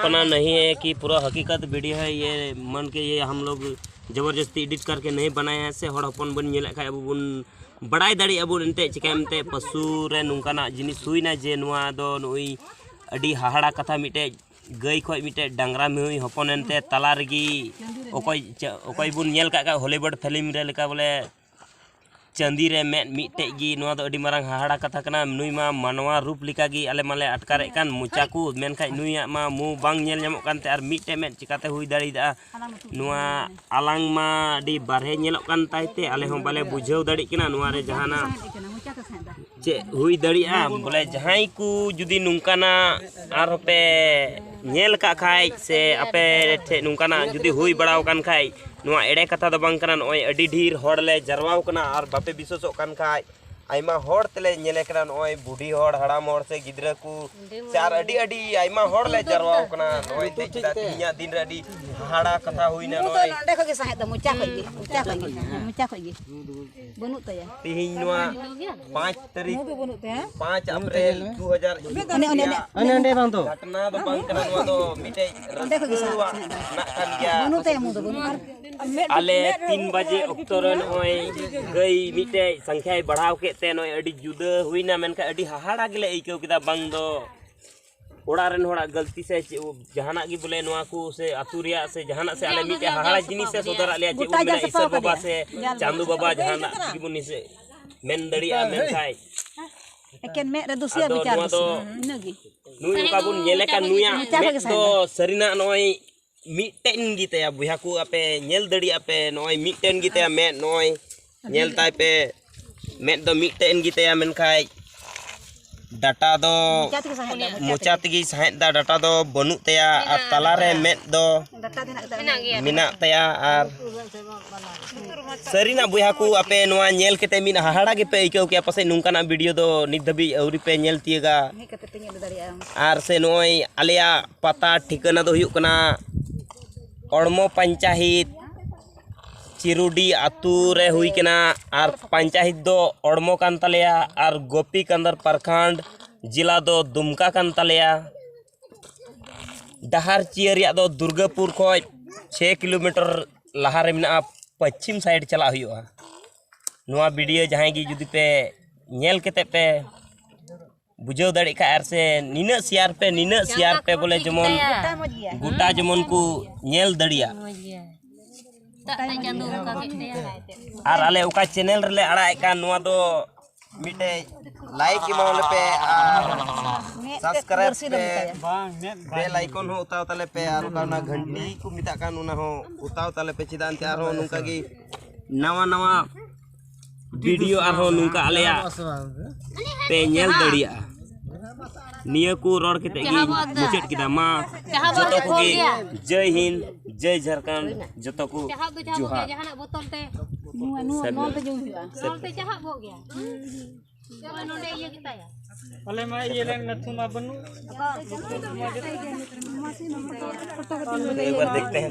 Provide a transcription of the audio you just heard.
कल्पना नहीं है कि पूरा हकीकत वीडियो है। ये मन के ये हम लोग जबरदस्ती एडिट करके नहीं बनाए हैं से हर हपन बन नेल खाय बुन बड़ाई दाड़ी अबुन एंते चिकामते पशु रे नुकाना जिनिस हुईना जे नुआ दो नुई अडी हाहाड़ा कथा मिटे गई खो मिटे डांगरा में हपन एंते तला रगी ओकोय बुन नेल का हॉलीवुड फिल्म रे लेका बोले चांदी रे में मिटे गी नुआ दो अडी मारंग हाहाड़ा कथा कना नुई मा मानवा रूप लिका गी आले माले अटकारे कान मुचा को मेनखा नुया मा मु बांग नेल ᱧᱟᱢᱚᱜ कानते आर मिटे में चिकाते हुई दाड़ी दा नुआ आलांग मा अडी बारहे नेलᱚᱜ कान ताइते आले हम बाले बुझाव दाड़ी किना नुआ रे जहाना चे हुई दाड़िया बोले जहाई को जुदी नुंकाना आर होपे नेल का खाय से आपे ठे नुंकाना जुदी हुई बड़ाव कान खाय नुआ एड़े कथा दो बांग कना नोय अडी ढीर होड़ ले जरवाव कना आर बापे विश्वासो कान खाय आइमा होड़ तले नेले कना नोय बुढ़ी होड़ हड़ाम होड़ से गिदरा को चार अडी अडी आइमा होड़ ले जरवाव कना नोय ते चिता तिया दिन रे अडी हाड़ा कथा हुईना नोय नोंडे खगे साहेब द मुचा खगे बनुत तया तिहिन नुआ 5 तारीख 5 अप्रैल 2000 अने बांग तो घटना दो बांग कना नुआ दो मिटे रसुआ ना कान गया बनुत तया मु दो बनु आले 3 बजे अक्टोबर नोय गई मिटे संख्या बढ़ाव के ते नोय अडी जुदा हुईना मेनका अडी हाहाड़ा गेले आइकौ किदा बांग दो ओड़ा रेन होड़ा गलती से जहाना की बोले नुआ को से अतुरिया से जहाना से आले मिटे हाहाड़ा जिनिस से सोदर आले जे उमेना ईश्वर बाबा से चांदू बाबा जहाना की बुनी से मेन दड़िया मेन खाय एकेन में रे दुसिया विचार नगी नुई का बुन नेले का नुया में तो सरीना नोय मिटेन गीते बुहा को आपे नेल दड़िया पे नोय मिटेन गीते में नोय नेल ताय पे में दो मिटेन गीते मेन खाय डाटा दो मोचा तगी साहेब दा डाटा दो बनु तया और तला रे में दो मिना तया और सरीना बुहा को आपे नोआ नेल केते मिना हाहाड़ा के पे इकौ के पासे नुंकाना वीडियो दो नित धबी औरी पे नेल तियगा और से नोय आलिया पता ठिकाना दो हुयुक कना ओड़मो पंचायत चिरुडी आतू रे हुई कना और पंचायत दो ओड़मो कान तलेया और गोपी कंदर प्रखंड जिला दो दुमका कान तलेया डहार चियरिया दो दुर्गापुर खो 6 किलोमीटर लहा रे मिना पश्चिम साइड चला हुआ नुआ वीडियो जहां की जुदी पे नेल केते पे बुझाव दाड़ी का आर से निना सियार पे बोले जमन गोटा जमन को नेल दड़िया और आले उका चैनल रे अड़ा कान नुआ दो मिटे लाइक इमावले पे सब्सक्राइब पे बेल आइकन हो उताव तले पे और उका घंटी को मिता कान उना हो उताव तले पे चिदान ते आरो नुका की नवा वीडियो आरो नुका आलेया पे नेल दड़िया निया को रोड के तेगी मुचेट किदा मा जतो को की जय हिंद जय झारखंड जतो को जोहार जहाना बोतल ते नोल ते जो हुआ नोल ते चाहा हो गया चलो नोडे ये किताया अले मा ये लेन नथु मा बनु एक बार देखते हैं